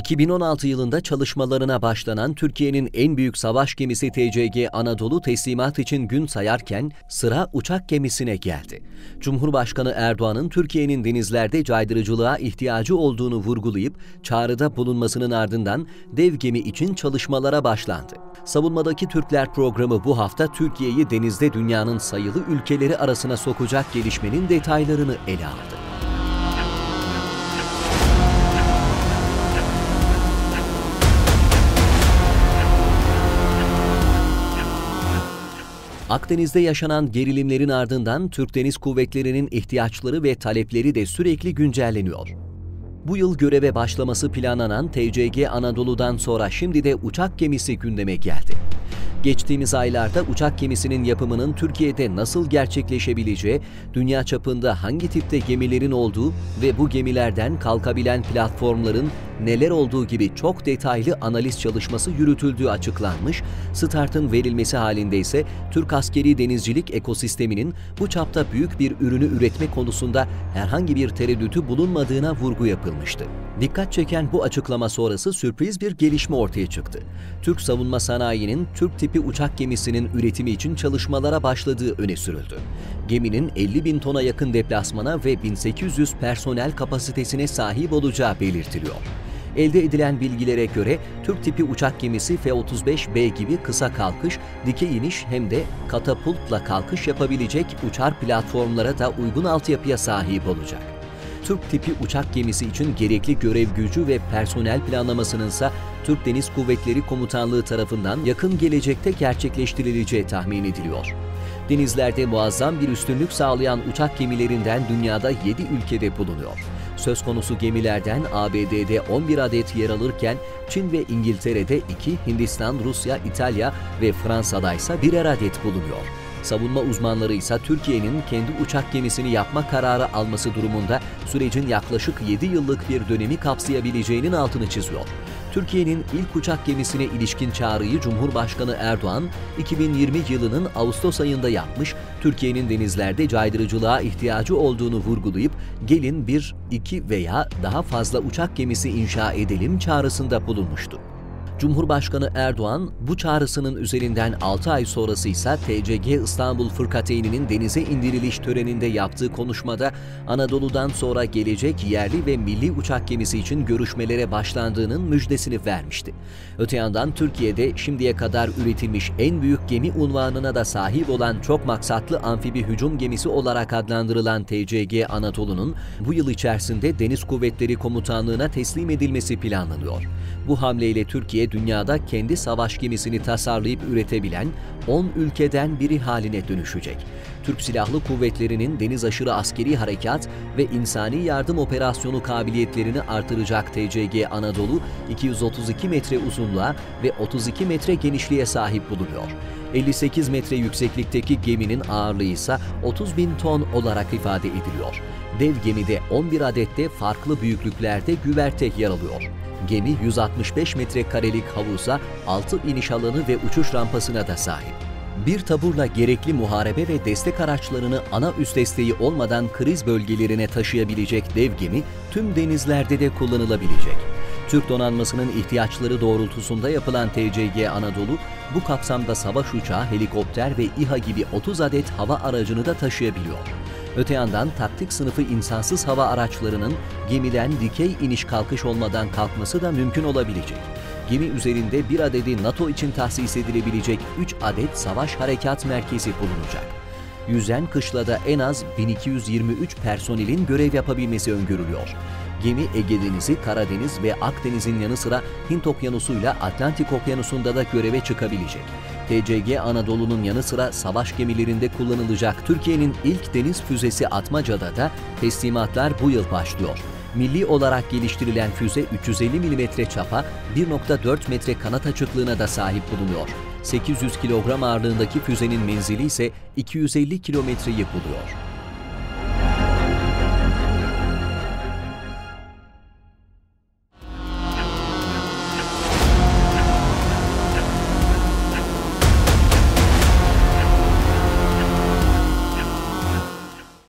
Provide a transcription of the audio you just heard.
2016 yılında çalışmalarına başlanan Türkiye'nin en büyük savaş gemisi TCG Anadolu teslimat için gün sayarken sıra uçak gemisine geldi. Cumhurbaşkanı Erdoğan'ın Türkiye'nin denizlerde caydırıcılığa ihtiyacı olduğunu vurgulayıp çağrıda bulunmasının ardından dev gemi için çalışmalara başlandı. Savunmadaki Türkler programı bu hafta Türkiye'yi denizde dünyanın sayılı ülkeleri arasına sokacak gelişmenin detaylarını ele aldı. Akdeniz'de yaşanan gerilimlerin ardından Türk Deniz Kuvvetleri'nin ihtiyaçları ve talepleri de sürekli güncelleniyor. Bu yıl göreve başlaması planlanan TCG Anadolu'dan sonra şimdi de uçak gemisi gündeme geldi. Geçtiğimiz aylarda uçak gemisinin yapımının Türkiye'de nasıl gerçekleşebileceği, dünya çapında hangi tipte gemilerin olduğu ve bu gemilerden kalkabilen platformların neler olduğu gibi çok detaylı analiz çalışması yürütüldüğü açıklanmış, startın verilmesi halinde ise Türk askeri denizcilik ekosisteminin bu çapta büyük bir ürünü üretme konusunda herhangi bir tereddütü bulunmadığına vurgu yapılmıştı. Dikkat çeken bu açıklama sonrası sürpriz bir gelişme ortaya çıktı. Türk savunma sanayinin Türk tipi uçak gemisinin üretimi için çalışmalara başladığı öne sürüldü. Geminin 50.000 tona yakın deplasmana ve 1800 personel kapasitesine sahip olacağı belirtiliyor. Elde edilen bilgilere göre Türk tipi uçak gemisi F-35B gibi kısa kalkış, dikey iniş hem de katapultla kalkış yapabilecek uçar platformlara da uygun altyapıya sahip olacak. Türk tipi uçak gemisi için gerekli görev gücü ve personel planlamasının ise Türk Deniz Kuvvetleri Komutanlığı tarafından yakın gelecekte gerçekleştirileceği tahmin ediliyor. Denizlerde muazzam bir üstünlük sağlayan uçak gemilerinden dünyada 7 ülkede bulunuyor. Söz konusu gemilerden ABD'de 11 adet yer alırken Çin ve İngiltere'de 2, Hindistan, Rusya, İtalya ve Fransa'da ise birer adet bulunuyor. Savunma uzmanları ise Türkiye'nin kendi uçak gemisini yapma kararı alması durumunda sürecin yaklaşık 7 yıllık bir dönemi kapsayabileceğinin altını çiziyor. Türkiye'nin ilk uçak gemisine ilişkin çağrıyı Cumhurbaşkanı Erdoğan 2020 yılının Ağustos ayında yapmış, Türkiye'nin denizlerde caydırıcılığa ihtiyacı olduğunu vurgulayıp gelin 1, 2 veya daha fazla uçak gemisi inşa edelim çağrısında bulunmuştu. Cumhurbaşkanı Erdoğan bu çağrısının üzerinden 6 ay sonrası ise TCG İstanbul Fırkateyninin denize indiriliş töreninde yaptığı konuşmada Anadolu'dan sonra gelecek yerli ve milli uçak gemisi için görüşmelere başlandığının müjdesini vermişti. Öte yandan Türkiye'de şimdiye kadar üretilmiş en büyük gemi unvanına da sahip olan çok maksatlı amfibi hücum gemisi olarak adlandırılan TCG Anadolu'nun bu yıl içerisinde Deniz Kuvvetleri Komutanlığı'na teslim edilmesi planlanıyor. Bu hamleyle Türkiye dünyada kendi savaş gemisini tasarlayıp üretebilen 10 ülkeden biri haline dönüşecek. Türk Silahlı Kuvvetleri'nin deniz aşırı askeri harekat ve insani yardım operasyonu kabiliyetlerini artıracak TCG Anadolu 232 metre uzunluğa ve 32 metre genişliğe sahip bulunuyor. 58 metre yükseklikteki geminin ağırlığı ise 30.000 ton olarak ifade ediliyor. Dev gemide 11 adette farklı büyüklüklerde güverte yer alıyor. Gemi 165 metrekarelik havuza, 6 iniş alanı ve uçuş rampasına da sahip. Bir taburla gerekli muharebe ve destek araçlarını ana üs desteği olmadan kriz bölgelerine taşıyabilecek dev gemi tüm denizlerde de kullanılabilecek. Türk donanmasının ihtiyaçları doğrultusunda yapılan TCG Anadolu, bu kapsamda savaş uçağı, helikopter ve İHA gibi 30 adet hava aracını da taşıyabiliyor. Öte yandan taktik sınıfı insansız hava araçlarının gemiden dikey iniş kalkış olmadan kalkması da mümkün olabilecek. Gemi üzerinde bir adedi NATO için tahsis edilebilecek 3 adet savaş harekat merkezi bulunacak. Yüzen kışlada en az 1223 personelin görev yapabilmesi öngörülüyor. Gemi Ege Denizi, Karadeniz ve Akdeniz'in yanı sıra Hint Okyanusu'yla Atlantik Okyanusu'nda da göreve çıkabilecek. TCG Anadolu'nun yanı sıra savaş gemilerinde kullanılacak Türkiye'nin ilk deniz füzesi Atmaca'da da teslimatlar bu yıl başlıyor. Milli olarak geliştirilen füze 350 mm çapa, 1.4 metre kanat açıklığına da sahip bulunuyor. 800 kilogram ağırlığındaki füzenin menzili ise 250 kilometreyi buluyor.